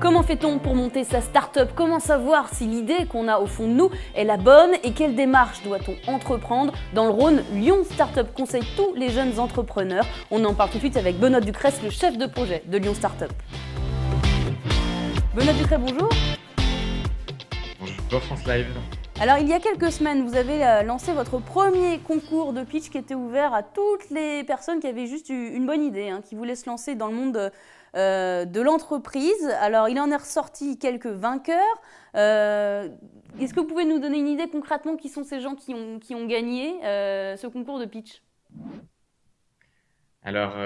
Comment fait-on pour monter sa start-up? Comment savoir si l'idée qu'on a au fond de nous est la bonne? Et quelle démarche doit-on entreprendre? Dans le Rhône, Lyon Startup conseille tous les jeunes entrepreneurs. On en parle tout de suite avec Benoît Ducrest, le chef de projet de Lyon Startup. Benoît Ducrest, bonjour. Bonjour France Live. Alors, il y a quelques semaines, vous avez lancé votre premier concours de pitch qui était ouvert à toutes les personnes qui avaient juste une bonne idée, qui voulaient se lancer dans le monde de l'entreprise. Alors, il en est ressorti quelques vainqueurs. Est-ce que vous pouvez nous donner une idée concrètement qui sont ces gens qui ont gagné ce concours de pitch? Alors,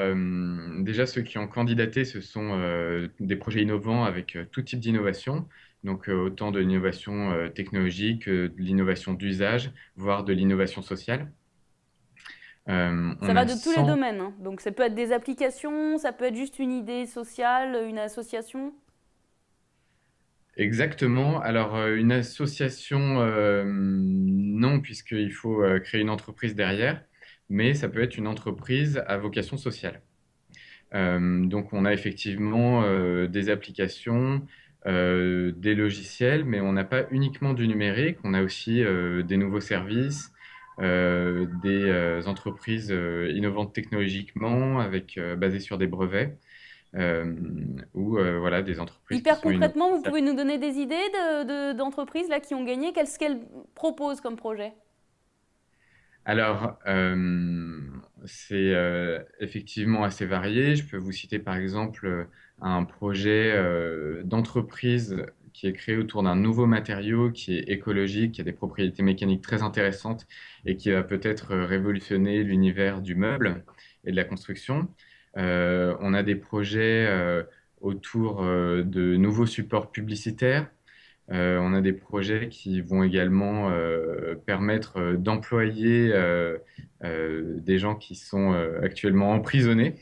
déjà, ceux qui ont candidaté, ce sont des projets innovants avec tout type d'innovation. Donc, autant de l'innovation technologique, de l'innovation d'usage, voire de l'innovation sociale. Ça va de tous les domaines, Donc, ça peut être des applications, ça peut être juste une idée sociale, une association. Exactement. Alors, une association, non, puisqu'il faut créer une entreprise derrière, mais ça peut être une entreprise à vocation sociale. Donc, on a effectivement des applications, des logiciels, mais on n'a pas uniquement du numérique, on a aussi des nouveaux services, des entreprises innovantes technologiquement, basées sur des brevets, ou voilà, des entreprises Hyper qui sont innovantes. concrètement, vous pouvez nous donner des idées d'entreprises là, qui ont gagné? Qu'est-ce qu'elles proposent comme projet? Alors, c'est effectivement assez varié. Je peux vous citer par exemple un projet d'entreprise qui est créé autour d'un nouveau matériau qui est écologique, qui a des propriétés mécaniques très intéressantes et qui va peut-être révolutionner l'univers du meuble et de la construction. On a des projets autour de nouveaux supports publicitaires. On a des projets qui vont également permettre d'employer des gens qui sont actuellement emprisonnés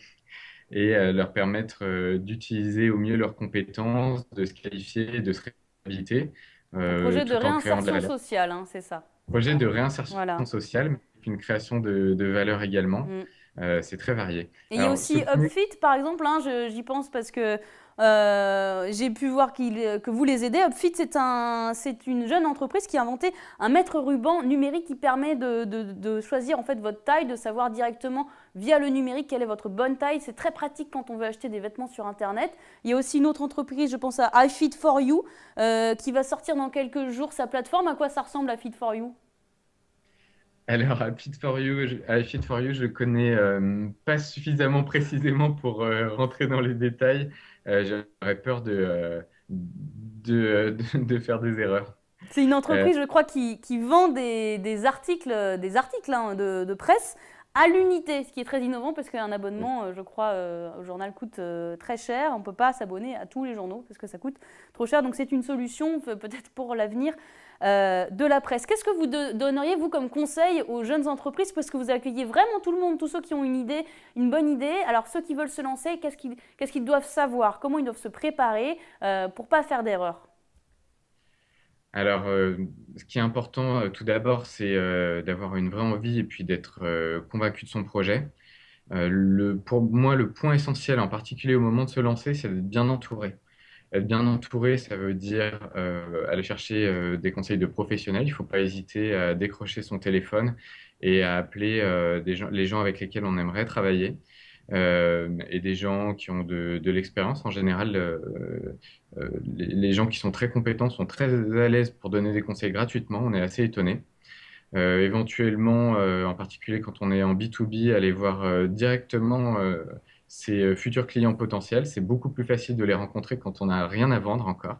et leur permettre d'utiliser au mieux leurs compétences, de se qualifier, de se réhabiliter, Un projet de tout en créant de la réinsertion valeur. sociale, c'est ça. Projet de réinsertion Voilà. sociale, mais avec une création de valeur également. Mm. C'est très varié. Et il y a Alors, aussi Upfit, par exemple, j'y pense parce que j'ai pu voir que vous les aidez. Upfit, c'est une jeune entreprise qui a inventé un mètre-ruban numérique qui permet de choisir en fait votre taille, de savoir directement via le numérique quelle est votre bonne taille. C'est très pratique quand on veut acheter des vêtements sur Internet. Il y a aussi une autre entreprise, je pense à iFit4You, qui va sortir dans quelques jours sa plateforme. À quoi ça ressemble iFit4You? Alors, iFit4You, je connais pas suffisamment précisément pour rentrer dans les détails. J'aurais peur de faire des erreurs. C'est une Euh, entreprise, je crois, qui vend des articles de presse à l'unité, ce qui est très innovant parce qu'un abonnement, je crois, au journal coûte très cher. On ne peut pas s'abonner à tous les journaux parce que ça coûte trop cher. Donc c'est une solution peut-être pour l'avenir de la presse. Qu'est-ce que vous donneriez, vous, comme conseil aux jeunes entreprises? Parce que vous accueillez vraiment tout le monde, tous ceux qui ont une idée, une bonne idée. Alors ceux qui veulent se lancer, qu'est-ce qu'ils doivent savoir? Comment ils doivent se préparer pour ne pas faire d'erreur? alors, ce qui est important tout d'abord, c'est d'avoir une vraie envie et puis d'être convaincu de son projet. Pour moi, le point essentiel, en particulier au moment de se lancer, c'est d'être bien entouré. Être bien entouré, ça veut dire aller chercher des conseils de professionnels. Il ne faut pas hésiter à décrocher son téléphone et à appeler les gens avec lesquels on aimerait travailler. Et des gens qui ont de l'expérience. En général, les gens qui sont très compétents sont très à l'aise pour donner des conseils gratuitement. On est assez étonné. Éventuellement, en particulier quand on est en B2B, aller voir directement ses futurs clients potentiels. C'est beaucoup plus facile de les rencontrer quand on n'a rien à vendre encore.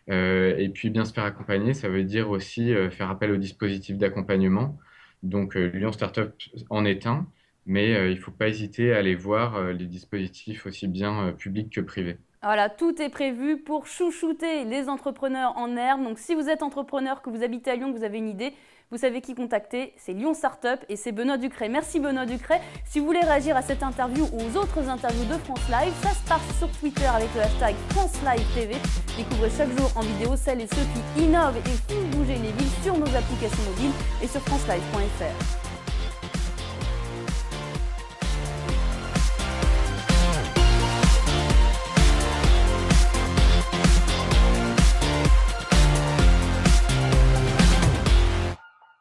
Et puis bien se faire accompagner, ça veut dire aussi faire appel au dispositif d'accompagnement. Donc Lyon Startup en est un, mais il ne faut pas hésiter à aller voir les dispositifs aussi bien publics que privés. Voilà, tout est prévu pour chouchouter les entrepreneurs en herbe. Donc si vous êtes entrepreneur, que vous habitez à Lyon, que vous avez une idée, vous savez qui contacter, c'est Lyon Startup et c'est Benoît Ducrest. Merci Benoît Ducrest. Si vous voulez réagir à cette interview ou aux autres interviews de France Live, ça se passe sur Twitter avec le hashtag France Live TV. Découvrez chaque jour en vidéo celles et ceux qui innovent et font bouger les villes sur nos applications mobiles et sur francelive.fr.